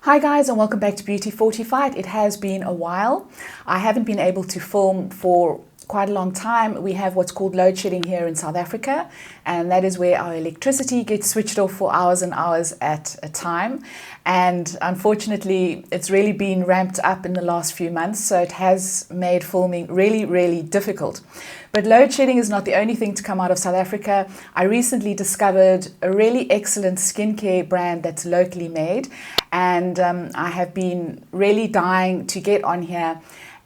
Hi guys, and welcome back to Beauty Fortified. It has been a while. I haven't been able to film for quite a long time. We have what's called load shedding here in South Africa, and that is where our electricity gets switched off for hours and hours at a time. And unfortunately, it's really been ramped up in the last few months, so it has made filming really difficult. But load shedding is not the only thing to come out of South Africa. I recently discovered a really excellent skincare brand that's locally made, and I have been really dying to get on here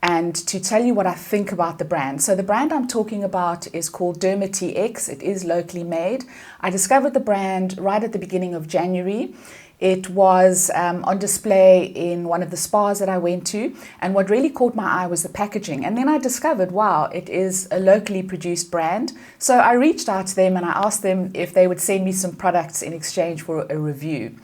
and to tell you what I think about the brand. So the brand I'm talking about is called Derma TX. It is locally made. I discovered the brand right at the beginning of January. It was on display in one of the spas that I went to, and what really caught my eye was the packaging. And then I discovered, wow, it is a locally produced brand. So I reached out to them and I asked them if they would send me some products in exchange for a review.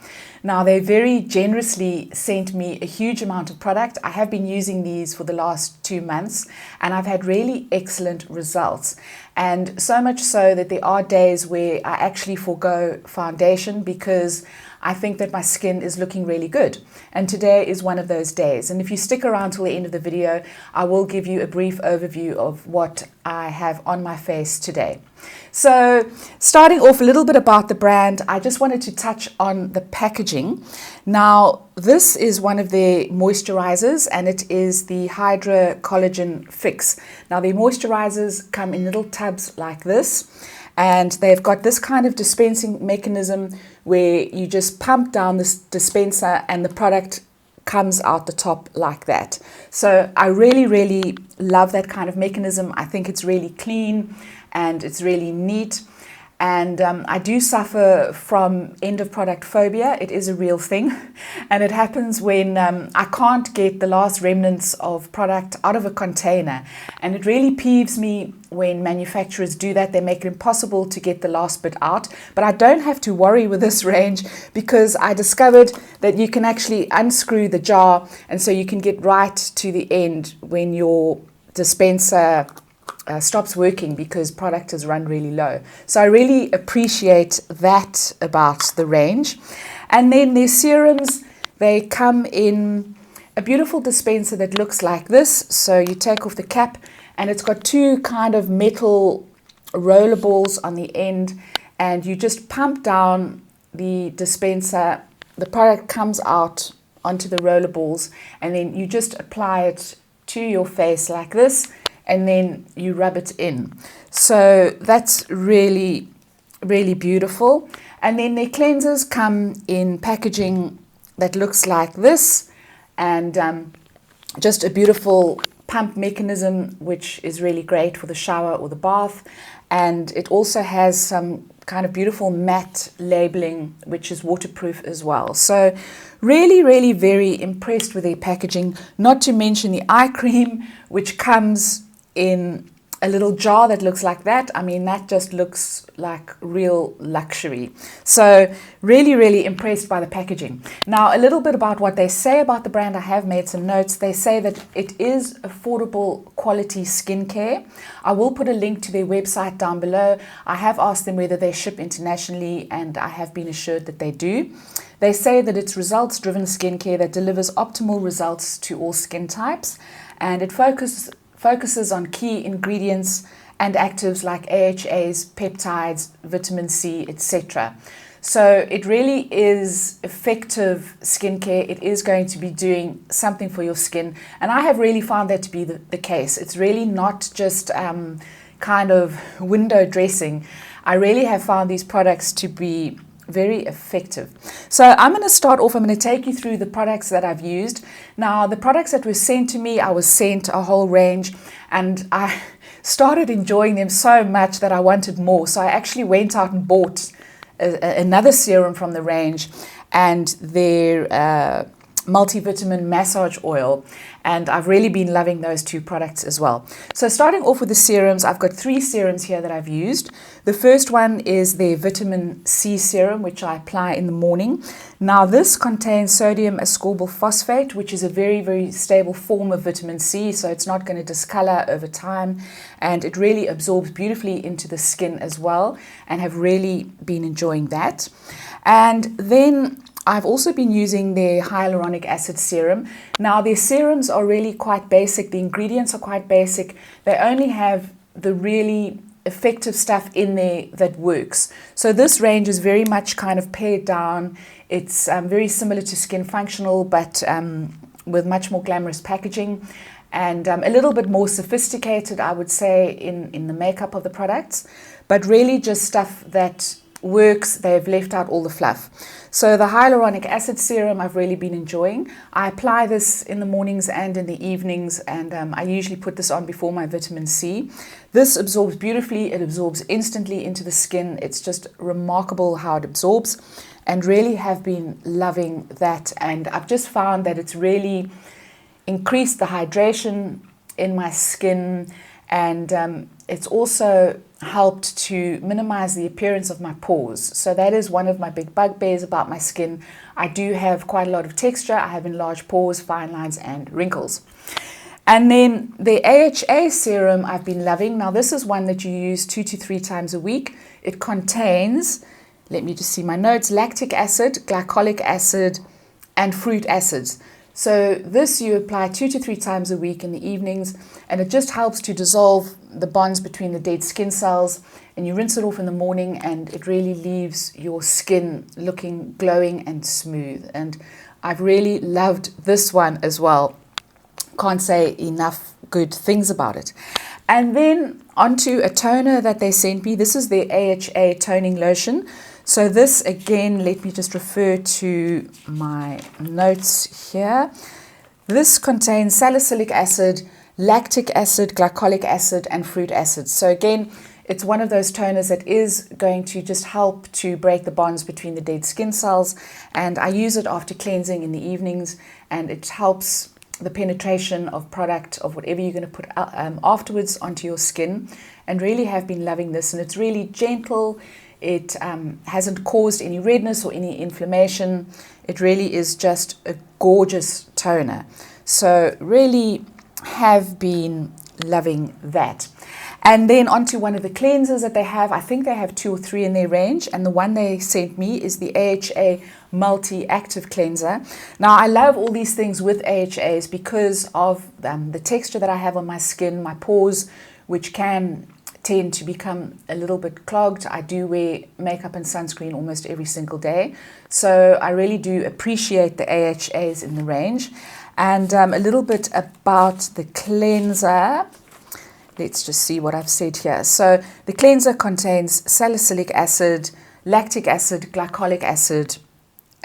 Now, they very generously sent me a huge amount of product. I have been using these for the last 2 months, and I've had really excellent results. And so much so that there are days where I actually forego foundation because I think that my skin is looking really good. And today is one of those days. And if you stick around till the end of the video, I will give you a brief overview of what I have on my face today. So starting off a little bit about the brand, I just wanted to touch on the packaging. Now, this is one of their moisturizers, and it is the Hydra Collagen Fix. Now, the moisturizers come in little tubs like this, and they've got this kind of dispensing mechanism where you just pump down this dispenser and the product comes out the top like that. So I really love that kind of mechanism. I think it's really clean and it's really neat. And I do suffer from end of product phobia. It is a real thing. And it happens when I can't get the last remnants of product out of a container. And it really peeves me when manufacturers do that. They make it impossible to get the last bit out. But I don't have to worry with this range because I discovered that you can actually unscrew the jar. And so you can get right to the end when your dispenser stops working because product has run really low. So I really appreciate that about the range. And then their serums, they come in a beautiful dispenser that looks like this. So you take off the cap and it's got two kind of metal roller balls on the end, and you just pump down the dispenser. The product comes out onto the roller balls, and then you just apply it to your face like this, and then you rub it in. So that's really beautiful. And then their cleansers come in packaging that looks like this, and just a beautiful pump mechanism, which is really great for the shower or the bath. And it also has some kind of beautiful matte labeling, which is waterproof as well. So really very impressed with their packaging, not to mention the eye cream, which comes in a little jar that looks like that. I mean, that just looks like real luxury. So really impressed by the packaging. Now, a little bit about what they say about the brand. I have made some notes. They say that it is affordable quality skincare. I will put a link to their website down below. I have asked them whether they ship internationally, and I have been assured that they do. They say that it's results-driven skincare that delivers optimal results to all skin types, and it focuses on key ingredients and actives like AHAs, peptides, vitamin C, etc. So it really is effective skincare. It is going to be doing something for your skin. And I have really found that to be the case. It's really not just kind of window dressing. I really have found these products to be very effective. So I'm going to start off. I'm going to take you through the products that I've used. Now, the products that were sent to me, I was sent a whole range, and I started enjoying them so much that I wanted more. So I actually went out and bought another serum from the range and their multivitamin massage oil, and I've really been loving those two products as well. So starting off with the serums, I've got 3 serums here that I've used. The first one is their vitamin C serum, which I apply in the morning. Now, this contains sodium ascorbyl phosphate, which is a very stable form of vitamin C, so it's not going to discolor over time, and it really absorbs beautifully into the skin as well, and have really been enjoying that. And then I've also been using their hyaluronic acid serum. Now their serums are really quite basic. The ingredients are quite basic. They only have the really effective stuff in there that works. So this range is very much kind of pared down. It's very similar to Skin Functional, but with much more glamorous packaging and a little bit more sophisticated, I would say, in the makeup of the products, but really just stuff that works. They've left out all the fluff. So the hyaluronic acid serum I've really been enjoying. I apply this in the mornings and in the evenings, and I usually put this on before my vitamin C. This absorbs beautifully. It absorbs instantly into the skin. It's just remarkable how it absorbs, and really have been loving that. And I've just found that it's really increased the hydration in my skin, and it's also helped to minimize the appearance of my pores. So that is one of my big bugbears about my skin. I do have quite a lot of texture. I have enlarged pores, fine lines, and wrinkles. And then the AHA serum I've been loving. Now this is one that you use 2 to 3 times a week. It contains, let me just see my notes, lactic acid, glycolic acid, and fruit acids. So this you apply 2 to 3 times a week in the evenings, and it just helps to dissolve the bonds between the dead skin cells, and you rinse it off in the morning, and it really leaves your skin looking glowing and smooth. And I've really loved this one as well. Can't say enough good things about it. And then onto a toner that they sent me. This is their AHA toning lotion. So this, again, let me just refer to my notes here. This contains salicylic acid, lactic acid, glycolic acid, and fruit acids. So again, it's one of those toners that is going to just help to break the bonds between the dead skin cells. And I use it after cleansing in the evenings, and it helps the penetration of product of whatever you're going to put afterwards onto your skin, and really have been loving this. And it's really gentle. It hasn't caused any redness or any inflammation. It really is just a gorgeous toner. So really have been loving that. And then onto one of the cleansers that they have. I think they have 2 or 3 in their range, and the one they sent me is the AHA Multi-Active Cleanser. Now I love all these things with AHAs because of the texture that I have on my skin, my pores, which can tend to become a little bit clogged. I do wear makeup and sunscreen almost every single day, so I really do appreciate the AHAs in the range. And a little bit about the cleanser. Let's just see what I've said here. So the cleanser contains salicylic acid, lactic acid, glycolic acid,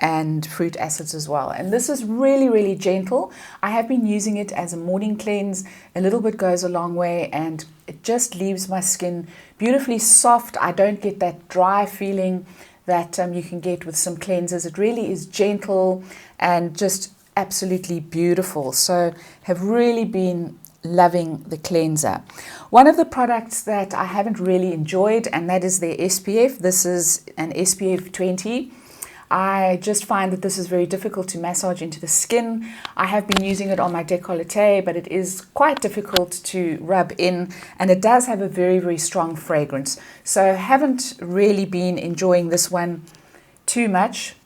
and fruit acids as well. And this is really, really gentle. I have been using it as a morning cleanse. A little bit goes a long way, and it just leaves my skin beautifully soft. I don't get that dry feeling that you can get with some cleansers. It really is gentle and just absolutely beautiful. So have really been loving the cleanser. One of the products that I haven't really enjoyed, and that is their SPF. This is an SPF 20. I just find that this is very difficult to massage into the skin. I have been using it on my décolleté, but it is quite difficult to rub in, and it does have a very, very strong fragrance. So I haven't really been enjoying this one too much.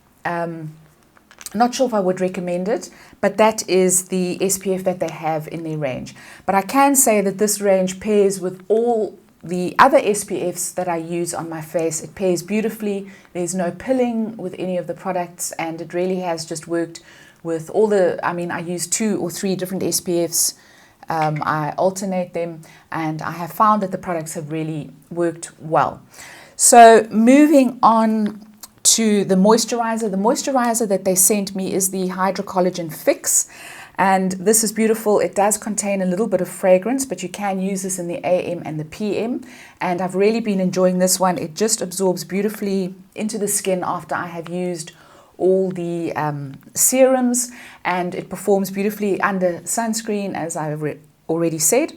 Not sure if I would recommend it, but that is the SPF that they have in their range. But I can say that this range pairs with all the other SPFs that I use on my face. It pairs beautifully. There's no pilling with any of the products, and it really has just worked with all the, I use 2 or 3 different SPFs. I alternate them, and I have found that the products have really worked well. So moving on to the moisturizer. The moisturizer that they sent me is the Hydro Collagen Fix. And this is beautiful. It does contain a little bit of fragrance, but you can use this in the AM and the PM. And I've really been enjoying this one. It just absorbs beautifully into the skin after I have used all the serums, and it performs beautifully under sunscreen, as I've already said.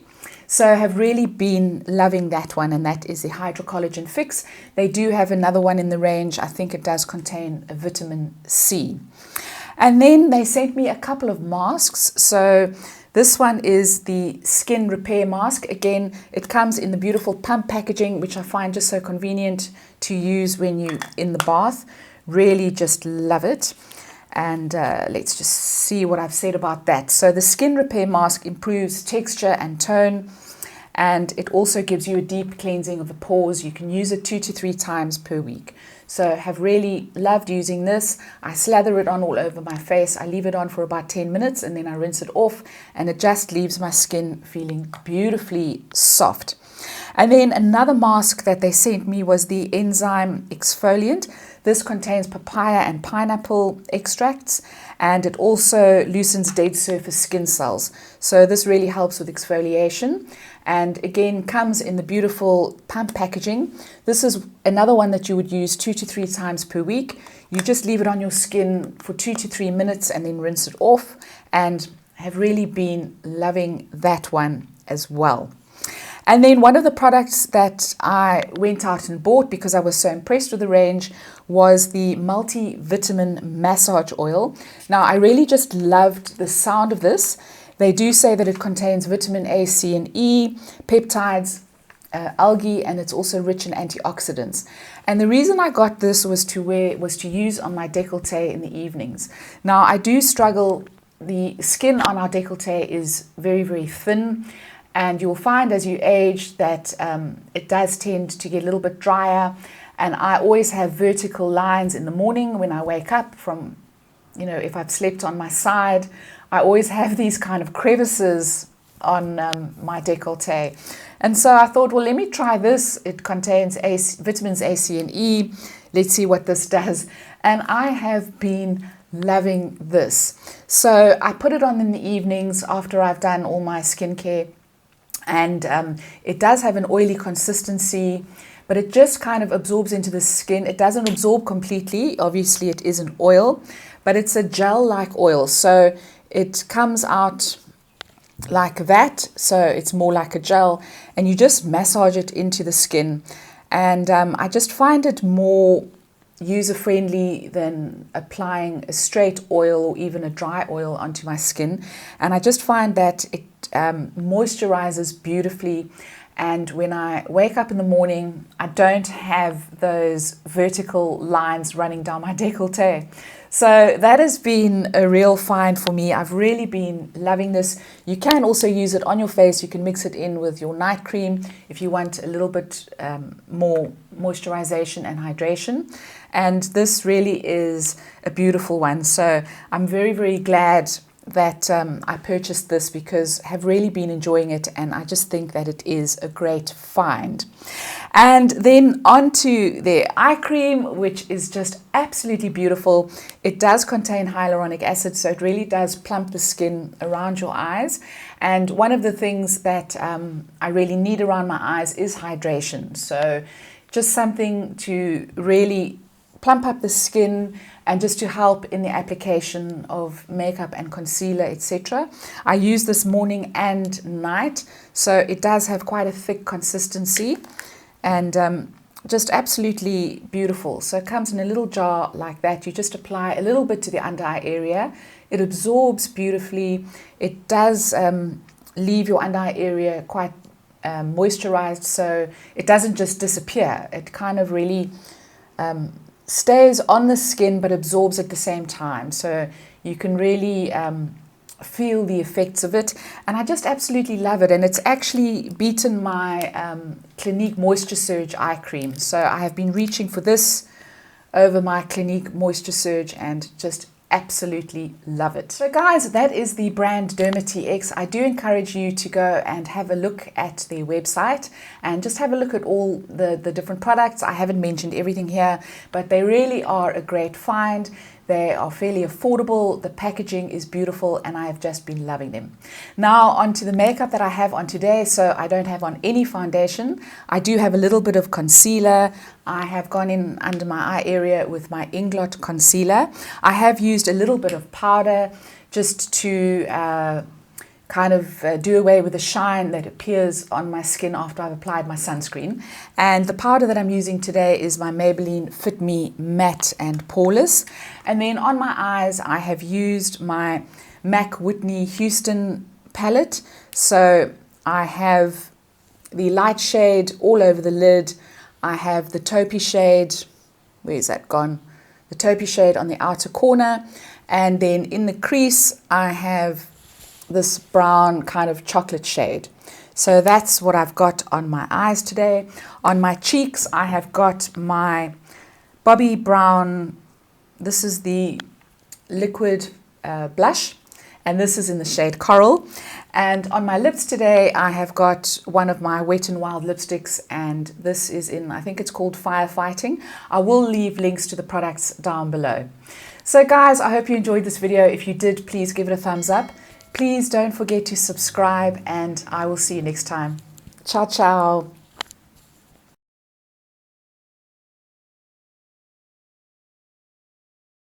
So I have really been loving that one, and that is the Hydro Collagen Fix. They do have another one in the range. I think it does contain a vitamin C. And then they sent me a couple of masks. So this one is the Skin Repair Mask. Again, it comes in the beautiful pump packaging, which I find just so convenient to use when you're in the bath. Really just love it. And let's just see what I've said about that. So the skin repair mask improves texture and tone, and it also gives you a deep cleansing of the pores. You can use it 2 to 3 times per week. So have really loved using this. I slather it on all over my face. I leave it on for about 10 minutes and then I rinse it off, and it just leaves my skin feeling beautifully soft. And then another mask that they sent me was the enzyme exfoliant. This contains papaya and pineapple extracts, and it also loosens dead surface skin cells. So this really helps with exfoliation, and again comes in the beautiful pump packaging. This is another one that you would use 2 to 3 times per week. You just leave it on your skin for 2 to 3 minutes and then rinse it off, and have really been loving that one as well. And then one of the products that I went out and bought because I was so impressed with the range was the multivitamin massage oil. Now, I really just loved the sound of this. They do say that it contains vitamin A, C, and E, peptides, algae, and it's also rich in antioxidants. And the reason I got this was to use on my décolleté in the evenings. Now, I do struggle. The skin on our décolleté is very, very thin. And you'll find as you age that it does tend to get a little bit drier. And I always have vertical lines in the morning when I wake up from, if I've slept on my side, I always have these kind of crevices on my décolleté. And so I thought, well, let me try this. It contains vitamins A, C, and E. Let's see what this does. And I have been loving this. So I put it on in the evenings after I've done all my skincare. And it does have an oily consistency, but it just kind of absorbs into the skin. It doesn't absorb completely. Obviously, it is an oil, but it's a gel-like oil. So it comes out like that. So it's more like a gel, and you just massage it into the skin. And I just find it more user-friendly than applying a straight oil or even a dry oil onto my skin. And I just find that it moisturizes beautifully, and when I wake up in the morning I don't have those vertical lines running down my décolleté. So that has been a real find for me. I've really been loving this. You can also use it on your face. You can mix it in with your night cream if you want a little bit more moisturization and hydration. And this really is a beautiful one. So I'm very, very glad that I purchased this because I have really been enjoying it, and I just think that it is a great find. And then onto their eye cream, which is just absolutely beautiful. It does contain hyaluronic acid, so it really does plump the skin around your eyes. And one of the things that I really need around my eyes is hydration. So just something to really plump up the skin and just to help in the application of makeup and concealer, etc. I use this morning and night, so it does have quite a thick consistency, and just absolutely beautiful. So it comes in a little jar like that. You just apply a little bit to the under eye area. It absorbs beautifully. It does leave your under eye area quite moisturized, so it doesn't just disappear. It kind of really stays on the skin but absorbs at the same time, so you can really feel the effects of it, and I just absolutely love it. And it's actually beaten my Clinique Moisture Surge eye cream, so I have been reaching for this over my Clinique Moisture Surge and just absolutely love it. So guys, that is the brand Derma TX. I do encourage you to go and have a look at their website and just have a look at all the different products. I haven't mentioned everything here, but they really are a great find. They are fairly affordable, the packaging is beautiful, and I have just been loving them. Now onto the makeup that I have on today. So I don't have on any foundation. I do have a little bit of concealer. I have gone in under my eye area with my Inglot concealer. I have used a little bit of powder just to kind of do away with the shine that appears on my skin after I've applied my sunscreen. And the powder that I'm using today is my Maybelline Fit Me Matte and Poreless. And then on my eyes, I have used my MAC Whitney Houston palette. So I have the light shade all over the lid. I have the taupey shade, where's that gone? The taupey shade on the outer corner. And then in the crease, I have this brown kind of chocolate shade. So that's what I've got on my eyes today. On my cheeks, I have got my Bobbi Brown. This is the liquid blush, and this is in the shade Coral. And on my lips today, I have got one of my Wet n Wild lipsticks, and this is in, I think it's called Firefighting. I will leave links to the products down below. So guys, I hope you enjoyed this video. If you did, please give it a thumbs up. Please don't forget to subscribe, and I will see you next time. Ciao, ciao.